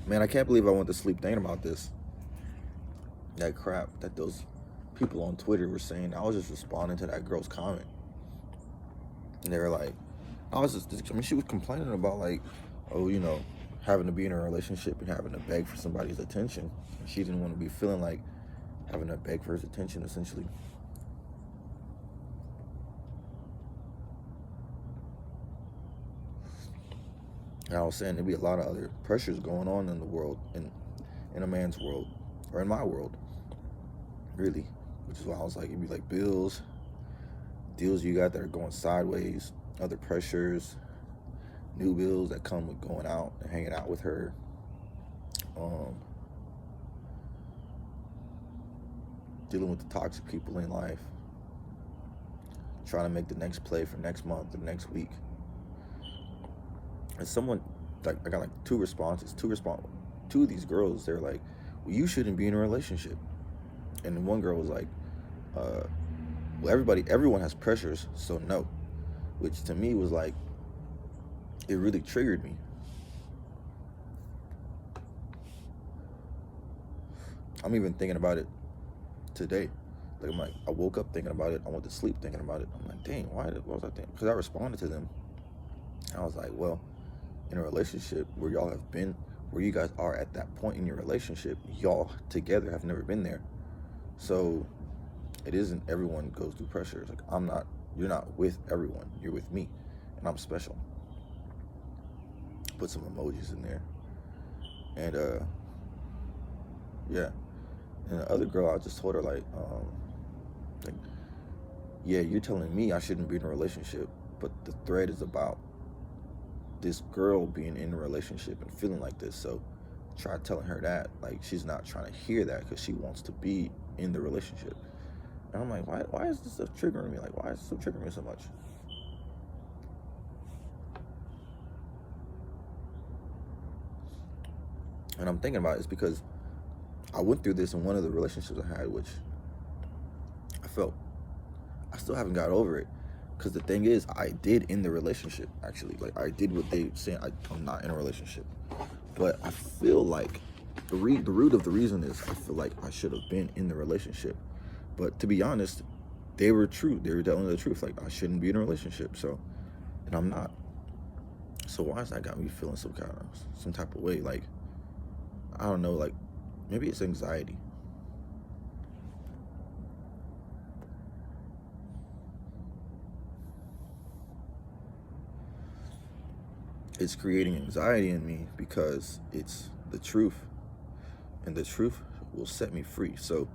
Man, I can't believe I went to sleep thinking about this. That crap that those people on Twitter were saying. I was just responding to that girl's comment. And they were like, she was complaining about, like, oh, having to be in a relationship and having to beg for somebody's attention. She didn't want to be feeling like having to beg for his attention, essentially. And I was saying there'd be a lot of other pressures going on in the world, in a man's world, or in my world, really. Which is why I was like, it'd be like bills, deals you got that are going sideways, other pressures, new bills that come with going out and hanging out with her. Dealing with the toxic people in life, trying to make the next play for next month or next week. And someone, like, I got like two responses. Two of these girls, they're like, well, you shouldn't be in a relationship. And then one girl was like, well, everyone has pressures, so no. Which to me was like, it really triggered me. I'm even thinking about it today. Like, I woke up thinking about it. I went to sleep thinking about it. I'm like, dang, what was I thinking? Because I responded to them. And I was like, well, in a relationship where y'all have been, where you guys are at that point in your relationship, y'all together have never been there. So it isn't everyone goes through pressures. Like, you're not with everyone. You're with me, and I'm special. Put some emojis in there. And yeah. And the other girl, I just told her, like, yeah, you're telling me I shouldn't be in a relationship, but the thread is about this girl being in a relationship and feeling like this. So try telling her that, like, she's not trying to hear that because she wants to be in the relationship. And I'm like, why is this stuff triggering me? Like, why is this stuff triggering me so much? And I'm thinking about it, it's because I went through this in one of the relationships I had, which I still haven't got over it. Because the thing is, I did end the relationship, actually. Like, I did what they saying, I'm not in a relationship. But I feel like the root of the reason is I feel like I should have been in the relationship. But to be honest, they were true. They were telling the truth. Like, I shouldn't be in a relationship. So, and I'm not. So why has that got me feeling some type of way? Like, I don't know, like, maybe it's anxiety. It's creating anxiety in me because it's the truth, and the truth will set me free. So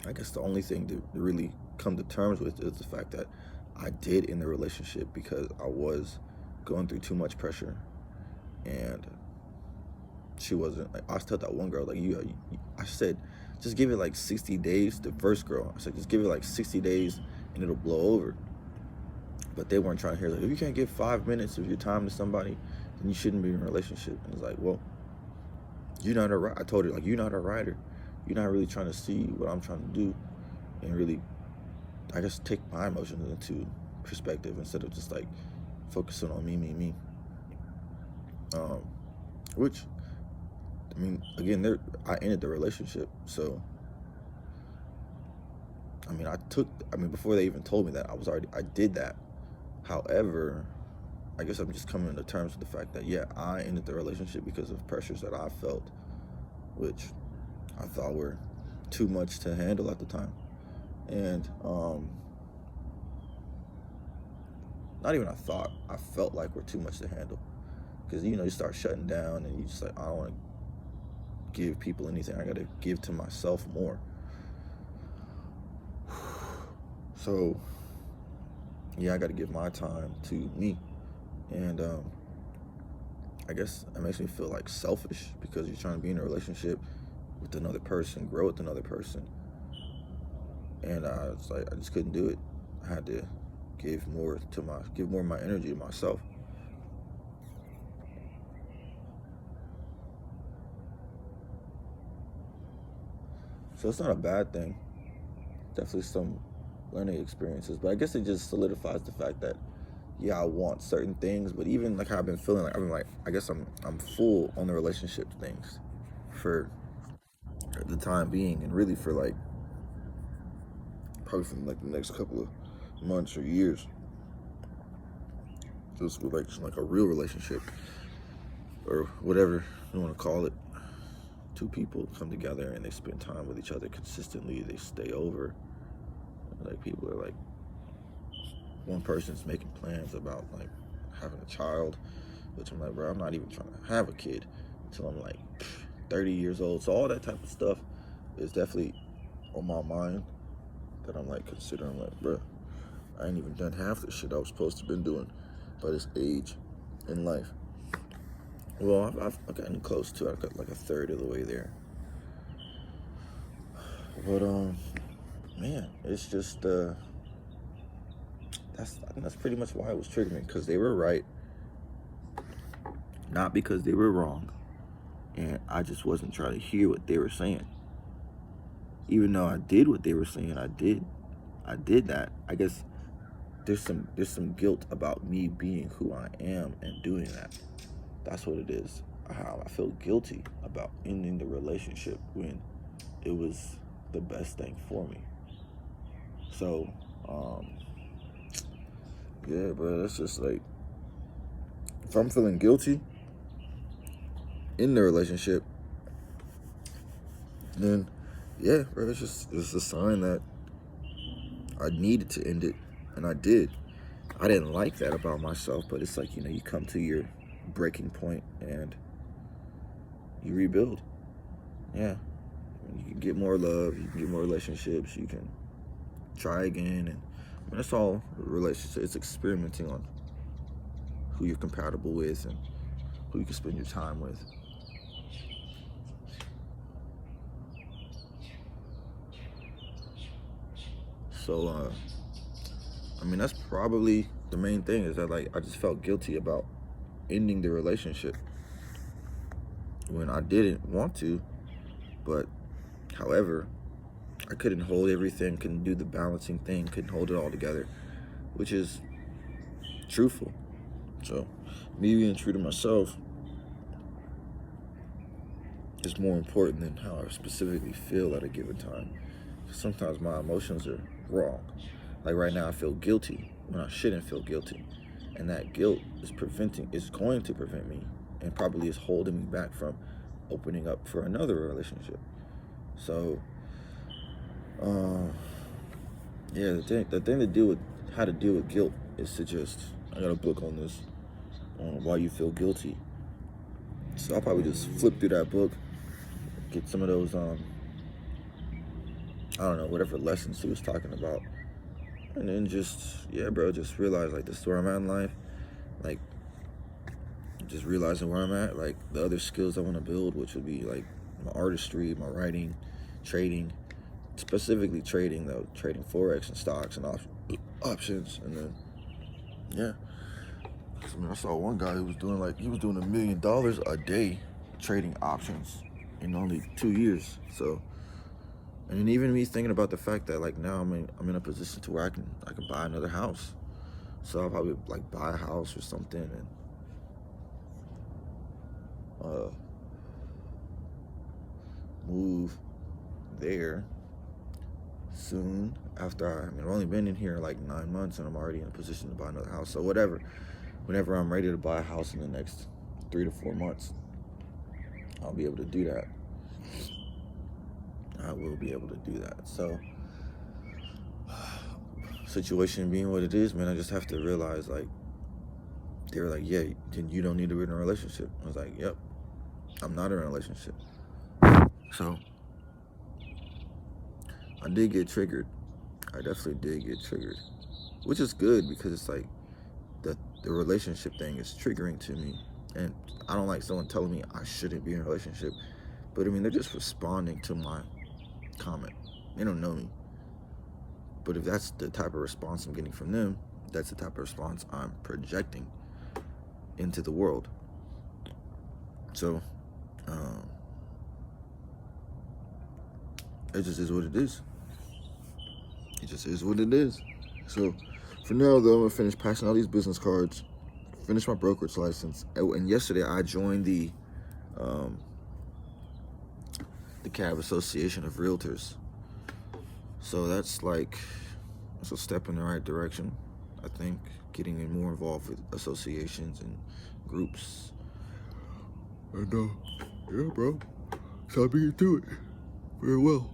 I guess the only thing to really come to terms with is the fact that I did end the relationship because I was going through too much pressure, and she wasn't. Like, I told that one girl, like, I said, just give it like 60 days. The first girl, I said, just give it like 60 days and it'll blow over. But they weren't trying to hear, like, if you can't give 5 minutes of your time to somebody, then you shouldn't be in a relationship. And it's like, well, you're not a, I told her, like, you're not a writer. You're not really trying to see what I'm trying to do and really, I guess, take my emotions into perspective instead of just, like, focusing on me. Which, I mean, again, I ended the relationship. So, I mean, before they even told me that, I did that. However, I guess I'm just coming to terms with the fact that, yeah, I ended the relationship because of pressures that I felt, which I thought were too much to handle at the time. And not even I felt like were too much to handle. Because, you start shutting down and you just like, I don't want to give people anything. I got to give to myself more. So, yeah, I got to give my time to me. And I guess it makes me feel like selfish because you're trying to be in a relationship with another person, grow with another person. And it's like, I just couldn't do it. I had to give more of my energy to myself. So it's not a bad thing. Definitely some learning experiences, but I guess it just solidifies the fact that, yeah, I want certain things, but even like how I've been feeling, like I've been like, I guess I'm full on the relationship things for the time being, and really for like probably for like the next couple of months or years, just with like a real relationship or whatever you want to call it. Two people come together and they spend time with each other consistently. They stay over. Like people are like, one person's making plans about like having a child, which I'm like, bro, I'm not even trying to have a kid until I'm like 30 years old. So all that type of stuff is definitely on my mind, that I'm like considering, like, bro, I ain't even done half the shit I was supposed to been doing by this age in life. Well, I've gotten close to it. I got like a third of the way there. But man, it's just I think that's pretty much why it was triggering, because they were right, not because they were wrong, and I just wasn't trying to hear what they were saying. Even though I did what they were saying, I did that. I guess there's some guilt about me being who I am and doing that. That's what it is. I feel guilty about ending the relationship when it was the best thing for me. So, yeah, bro, that's just like, if I'm feeling guilty in the relationship, then yeah, bro, it's a sign that I needed to end it, and I did. I didn't like that about myself, but it's like, you come to your breaking point and you rebuild. Yeah, you can get more love, you can get more relationships, you can try again, and I mean, that's all relationship. It's experimenting on who you're compatible with and who you can spend your time with. So, I mean, that's probably the main thing, is that like I just felt guilty about ending the relationship when I didn't want to, but however, I couldn't hold everything, couldn't do the balancing thing, couldn't hold it all together, which is truthful. So, me being true to myself is more important than how I specifically feel at a given time. Sometimes my emotions are wrong. Like right now, I feel guilty when I shouldn't feel guilty, and that guilt is going to prevent me, and probably is holding me back from opening up for another relationship. So, yeah, the thing to do with how to deal with guilt is to just, I got a book on this, on why you feel guilty. So I'll probably just flip through that book, get some of those, I don't know, whatever lessons he was talking about, and then just, yeah, bro, just realize like this is where I'm at in life. Like, just realizing where I'm at, like the other skills I want to build, which would be like my artistry, my writing, trading, specifically trading though, trading forex and stocks and options, and then yeah. I mean, I saw one guy who was doing $1 million a day trading options in only 2 years. So, and then even me thinking about the fact that like now I'm in a position to where I can buy another house. So I'll probably like buy a house or something, and move there soon after I've only been in here like 9 months, and I'm already in a position to buy another house. So whenever I'm ready to buy a house in the next 3 to 4 months, I'll be able to do that. I will be able to do that. So, situation being what it is, man, I just have to realize, like, they were like, yeah, then you don't need to be in a relationship. I was like, yep, I'm not in a relationship. So, I did get triggered. I definitely did get triggered, which is good, because it's like the relationship thing is triggering to me. And I don't like someone telling me I shouldn't be in a relationship. But I mean, they're just responding to my comment. They don't know me. But if that's the type of response I'm getting from them, that's the type of response I'm projecting into the world. So, it just is what it is. It just is what it is. So, For now, though, I'm gonna finish passing out these business cards, finish my brokerage license, and yesterday I joined the Cab Association of Realtors. So that's a step in the right direction, I think, getting more involved with associations and groups. And yeah, bro, so I beat you to it very well.